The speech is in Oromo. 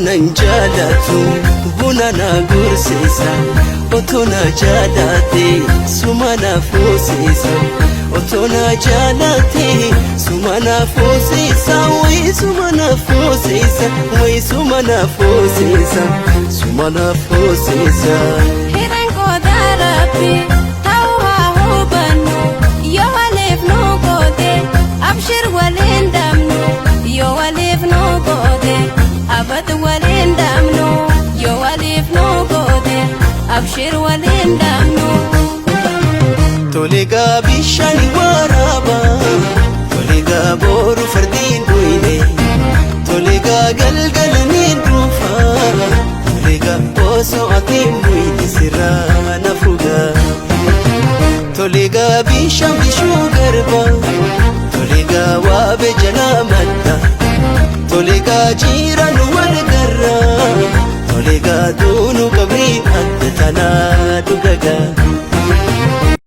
nanjaalatu bunana gursisa otona jaalate sumana fosisa otona jaalate sumana fosisa way sumana fosisa way sumana fosisa sumana fosisa hiranko darabi tawa hubanu yo walif no gode abshir walindamnu yo walif no gode abad walindamnu yo walif no gode abshir walindamnu tolega bishani waraba tolega boru fardin duine tolega galgalnin rufa tolega oso atim duine sirana fuga tolega bisham bishu garba tolega wabe janamata tolega jiran wal garra tolega dunu kabri adtana dugaga